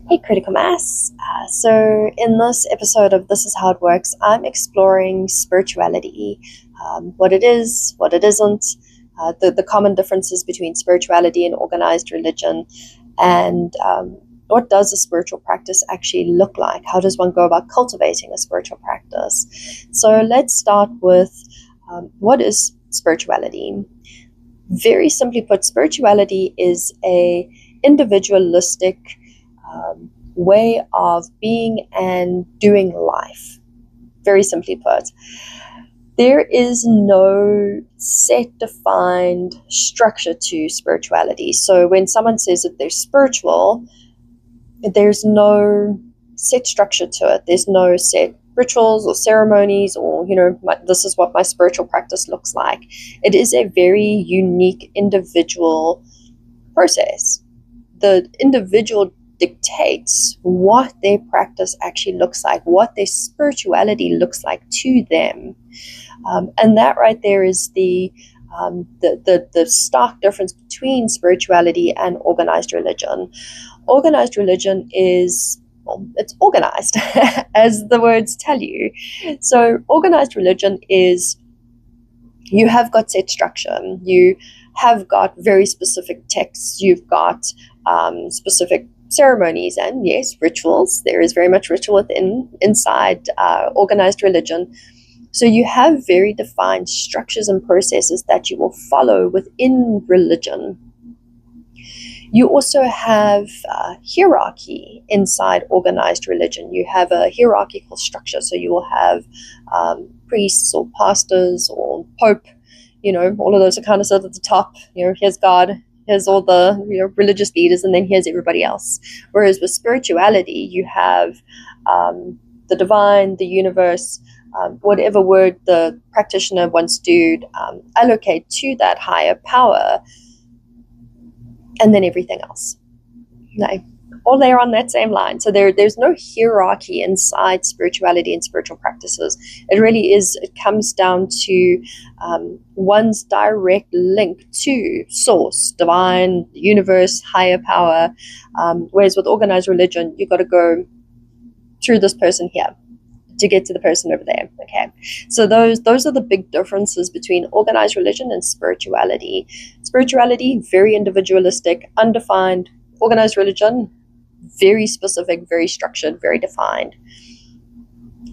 Hey, Critical Mass. So, in this episode of This Is How It Works, I'm exploring spirituality, what it is, what it isn't, the common differences between spirituality and organized religion, and what does a spiritual practice actually look like? How does one go about cultivating a spiritual practice? So, let's start with what is spirituality? Very simply put, spirituality is a individualistic way of being and doing life. Very simply put, there is no set defined structure to spirituality. So when someone says that they're spiritual, there's no set structure to it. There's no set rituals or ceremonies or, this is what my spiritual practice looks like. It is a very unique individual process. The individual dictates what their practice actually looks like, what their spirituality looks like to them. And that right there is the stark difference between spirituality and organized religion. Organized religion is, it's organized, as the words tell you. So organized religion is, you have got set structure, you have got very specific texts, you've got specific ceremonies and yes, rituals. There is very much ritual inside organized religion. So you have very defined structures and processes that you will follow within religion. You also have hierarchy inside organized religion. You have a hierarchical structure. So you will have priests or pastors or pope, all of those are kind of sit at the top. Here's God, here's all the religious leaders, and then here's everybody else. Whereas with spirituality, you have the divine, the universe, whatever word the practitioner wants to allocate to that higher power, and then everything else. All they're on that same line. So there's no hierarchy inside spirituality and spiritual practices. It really is, it comes down to one's direct link to source, divine, universe, higher power. Whereas with organized religion, you've got to go through this person here to get to the person over there. Okay, so those are the big differences between organized religion and spirituality. Spirituality, very individualistic, undefined. Organized religion, very specific, very structured, very defined.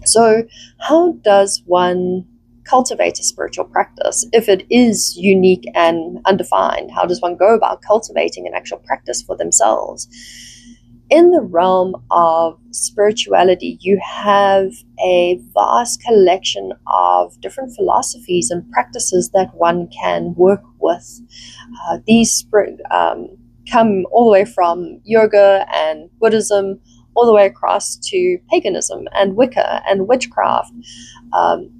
So how does one cultivate a spiritual practice if it is unique and undefined? How does one go about cultivating an actual practice for themselves? In the realm of spirituality, you have a vast collection of different philosophies and practices that one can work with. These come all the way from yoga and Buddhism, all the way across to paganism and Wicca and witchcraft.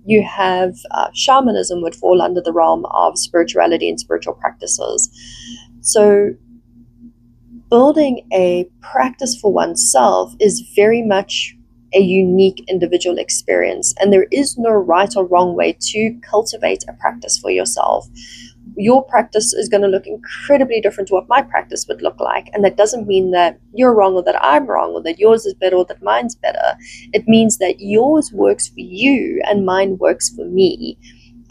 You have shamanism would fall under the realm of spirituality and spiritual practices. So building a practice for oneself is very much a unique individual experience, and there is no right or wrong way to cultivate a practice for yourself. Your practice is going to look incredibly different to what my practice would look like, and that doesn't mean that you're wrong or that I'm wrong or that yours is better or that mine's better. It means that yours works for you and mine works for me.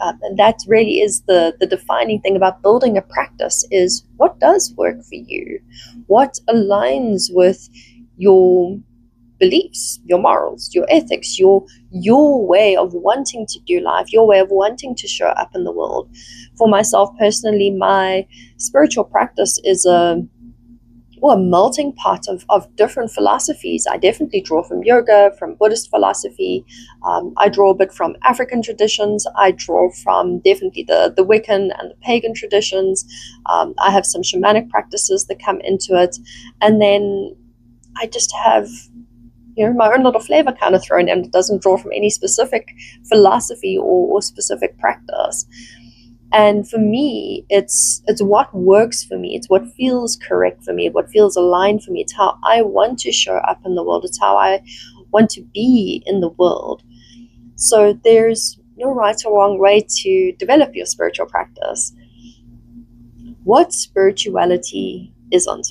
And that really is the defining thing about building a practice, is what does work for you, what aligns with your beliefs, your morals, your ethics, your way of wanting to do life, your way of wanting to show up in the world. For myself personally, my spiritual practice is a melting pot of different philosophies. I definitely draw from yoga, from Buddhist philosophy. I draw a bit from African traditions. I draw from definitely the Wiccan and the pagan traditions. I have some shamanic practices that come into it. And then I just have my own little flavor kind of thrown in. It doesn't draw from any specific philosophy or specific practice. And for me, it's what works for me. It's what feels correct for me, what feels aligned for me. It's how I want to show up in the world. It's how I want to be in the world. So there's no right or wrong way to develop your spiritual practice. What spirituality isn't?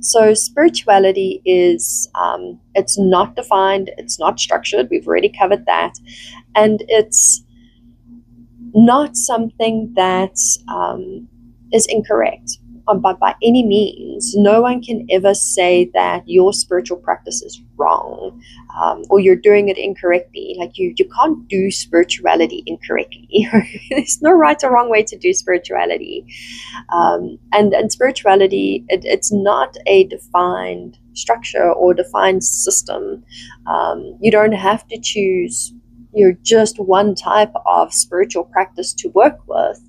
So spirituality is, it's not defined, it's not structured. We've already covered that. And it's not something that is incorrect. But by any means, no one can ever say that your spiritual practice is wrong, or you're doing it incorrectly. Like you can't do spirituality incorrectly. There's no right or wrong way to do spirituality. And spirituality, it's not a defined structure or defined system. You don't have to choose just one type of spiritual practice to work with.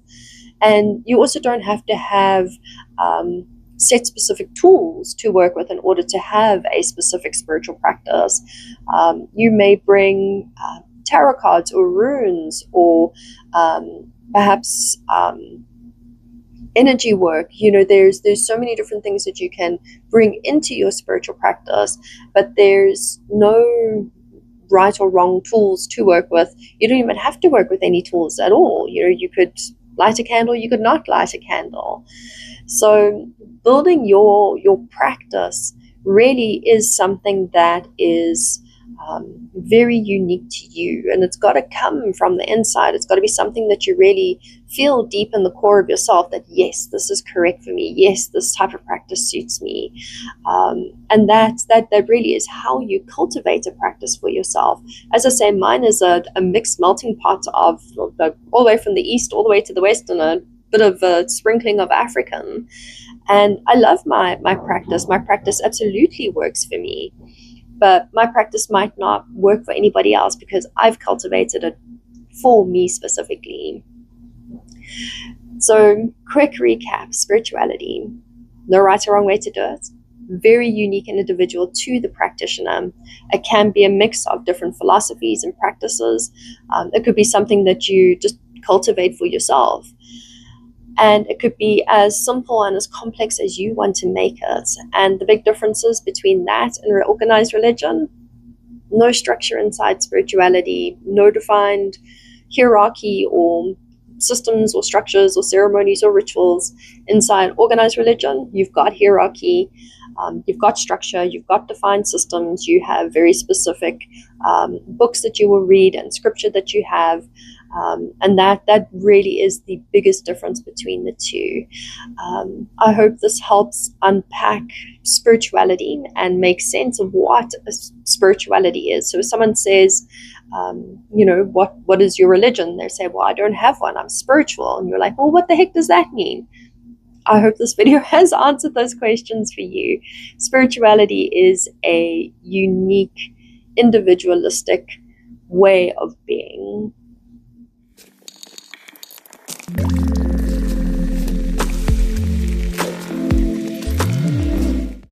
And you also don't have to have set specific tools to work with in order to have a specific spiritual practice. You may bring tarot cards or runes, or perhaps energy work. There's so many different things that you can bring into your spiritual practice, but there's no right or wrong tools to work with. You don't even have to work with any tools at all. You could light a candle, you could not light a candle. So building your practice really is something that is very unique to you, and it's got to come from the inside. It's got to be something that you really feel deep in the core of yourself, that yes, this is correct for me, yes, this type of practice suits me. And that really is how you cultivate a practice for yourself. As I say, mine is a mixed melting pot of all the way from the east all the way to the west, and a bit of a sprinkling of African. And I love my practice. My practice absolutely works for me, but my practice might not work for anybody else because I've cultivated it for me specifically. So, quick recap: spirituality, no right or wrong way to do it. Very unique and individual to the practitioner. It can be a mix of different philosophies and practices. It could be something that you just cultivate for yourself. And it could be as simple and as complex as you want to make it. And the big differences between that and organized religion: no structure inside spirituality, no defined hierarchy or systems or structures or ceremonies or rituals. Inside organized religion, you've got hierarchy, you've got structure, you've got defined systems, you have very specific books that you will read and scripture that you have. And that really is the biggest difference between the two. I hope this helps unpack spirituality and make sense of what spirituality is. So if someone says, what is your religion? They say, well, I don't have one, I'm spiritual. And you're like, well, what the heck does that mean? I hope this video has answered those questions for you. Spirituality is a unique, individualistic way of being.